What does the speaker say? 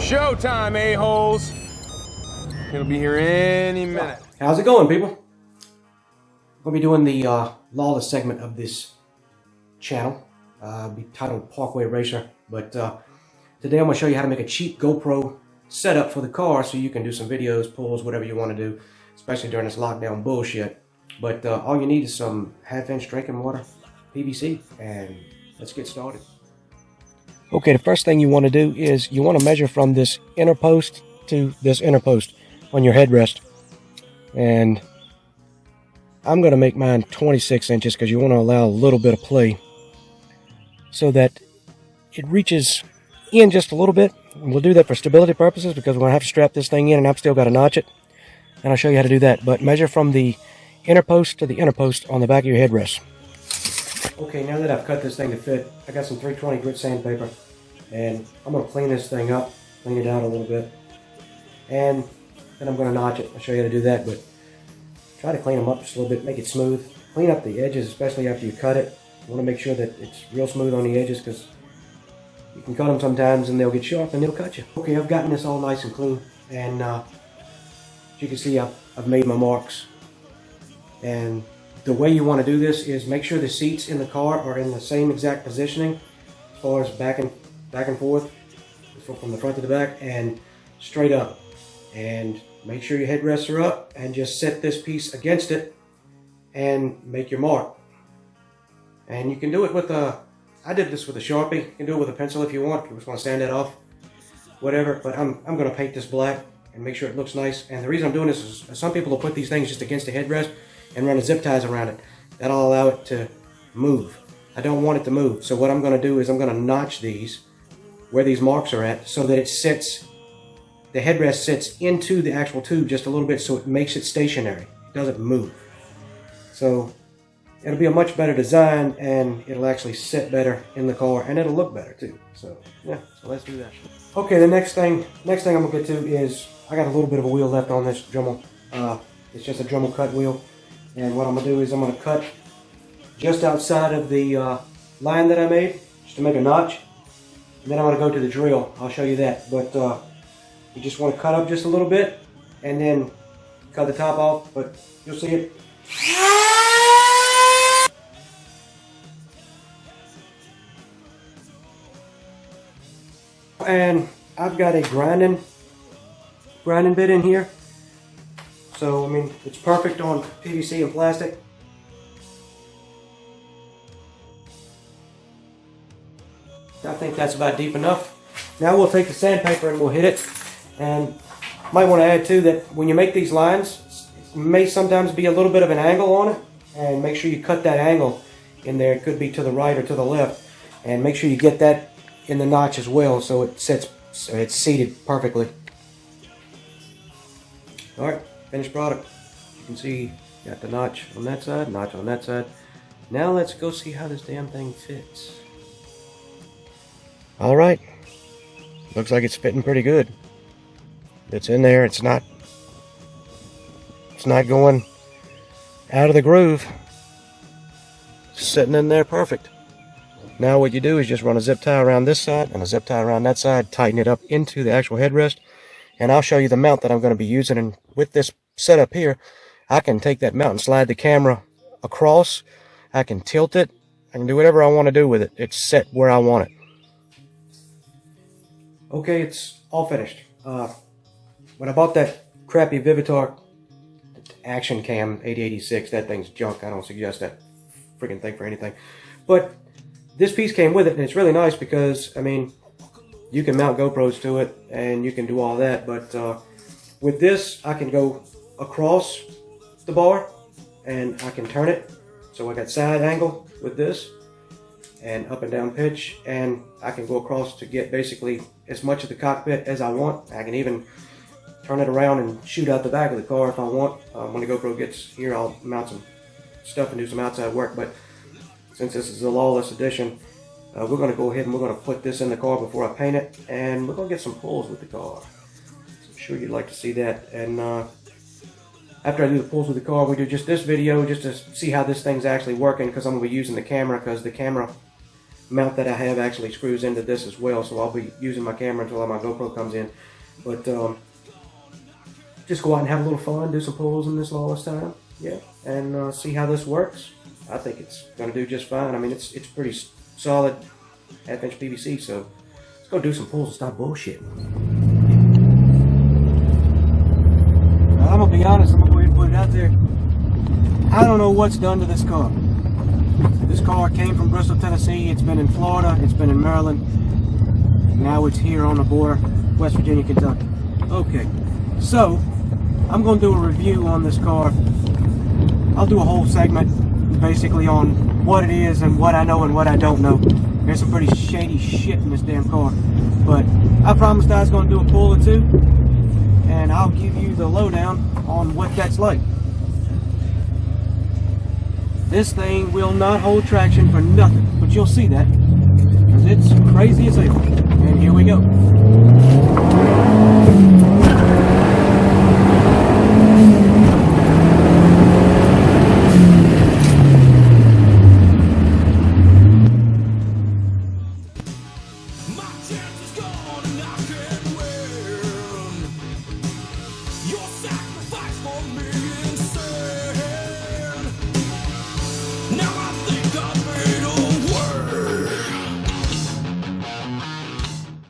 showtime, a-holes. It'll be here any minute. How's it going, people? We'll be doing the Lawless segment of this channel. It'll be titled Parkway Racer. But today I'm going to show you how to make a cheap GoPro setup for the car so you can do some videos, pulls, whatever you want to do, especially during this lockdown bullshit. But all you need is some half-inch drinking water, PVC, and let's get started. Okay, the first thing you want to do is you want to measure from this inner post to this inner post on your headrest. And I'm going to make mine 26 inches because you want to allow a little bit of play so that it reaches in just a little bit. And we'll do that for stability purposes because we're going to have to strap this thing in and I've still got to notch it. And I'll show you how to do that. But measure from the inner post to the inner post on the back of your headrest. Okay, now that I've cut this thing to fit, I got some 320 grit sandpaper, and I'm going to clean this thing up, clean it out a little bit, and then I'm going to notch it. I'll show you how to do that, but try to clean them up just a little bit, make it smooth. Clean up the edges, especially after you cut it. You want to make sure that it's real smooth on the edges because you can cut them sometimes and they'll get sharp and they'll cut you. Okay, I've gotten this all nice and clean, and as you can see, I've made my marks. And the way you want to do this is make sure the seats in the car are in the same exact positioning as far as back and forth from the front to the back and straight up. And make sure your headrests are up and just set this piece against it and make your mark. And you can do it with I did this with a Sharpie. You can do it with a pencil if you want. If you just want to sand that off, whatever. But I'm going to paint this black and make sure it looks nice. And the reason I'm doing this is some people will put these things just against the headrest and run a zip ties around it. That'll allow it to move. I don't want it to move. So what I'm going to do is I'm going to notch these where these marks are at so that it sits, the headrest sits into the actual tube just a little bit so it makes it stationary. It doesn't move. So it'll be a much better design and it'll actually sit better in the car and it'll look better too. So yeah, so let's do that. Okay, the next thing I'm going to get to is I got a little bit of a wheel left on this Dremel. It's just a Dremel cut wheel. And what I'm going to do is I'm going to cut just outside of the line that I made, just to make a notch. And then I'm going to go to the drill. I'll show you that. But you just want to cut up just a little bit and then cut the top off, but you'll see it. And I've got a grinding bit in here. So, I mean, it's perfect on PVC and plastic. I think that's about deep enough. Now we'll take the sandpaper and we'll hit it. And might want to add too that when you make these lines, it may sometimes be a little bit of an angle on it. And make sure you cut that angle in there. It could be to the right or to the left. And make sure you get that in the notch as well so it sits, so it's seated perfectly. Alright. Finished product. You can see, got the notch on that side, notch on that side. Now let's go see how this damn thing fits. Alright. Looks like it's fitting pretty good. It's in there, it's not going out of the groove. It's sitting in there perfect. Now what you do is just run a zip tie around this side and a zip tie around that side, tighten it up into the actual headrest. And I'll show you the mount that I'm going to be using. And with this setup here, I can take that mount and slide the camera across. I can tilt it. I can do whatever I want to do with it. It's set where I want it. Okay, it's all finished. When I bought that crappy Vivitar Action Cam 8086, that thing's junk. I don't suggest that freaking thing for anything. But this piece came with it, and it's really nice because, I mean, you can mount GoPros to it and you can do all that, but with this I can go across the bar and I can turn it so I got side angle with this and up and down pitch, and I can go across to get basically as much of the cockpit as I want. I can even turn it around and shoot out the back of the car if I want. When the GoPro gets here, I'll mount some stuff and do some outside work, but since this is a Lawless Edition, we're going to go ahead and we're going to put this in the car before I paint it, and we're going to get some pulls with the car. So I'm sure you'd like to see that. And after I do the pulls with the car, we do just this video just to see how this thing's actually working, because I'm going to be using the camera, because the camera mount that I have actually screws into this as well, so I'll be using my camera until my GoPro comes in. But just go out and have a little fun, do some pulls in this Lawless time, yeah, and see how this works. I think it's going to do just fine. I mean, it's pretty solid half-inch PVC, so let's go do some pulls and stop bullshitting. Now, I'm going to be honest, I'm going to go ahead and put it out there. I don't know what's done to this car. This car came from Bristol, Tennessee. It's been in Florida, it's been in Maryland. Now it's here on the border, West Virginia, Kentucky. Okay, so I'm going to do a review on this car. I'll do a whole segment basically on what it is and what I know and what I don't know. There's some pretty shady shit in this damn car. But I promised I was going to do a pull or two, and I'll give you the lowdown on what that's like. This thing will not hold traction for nothing, but you'll see that, because it's crazy as hell. And here we go.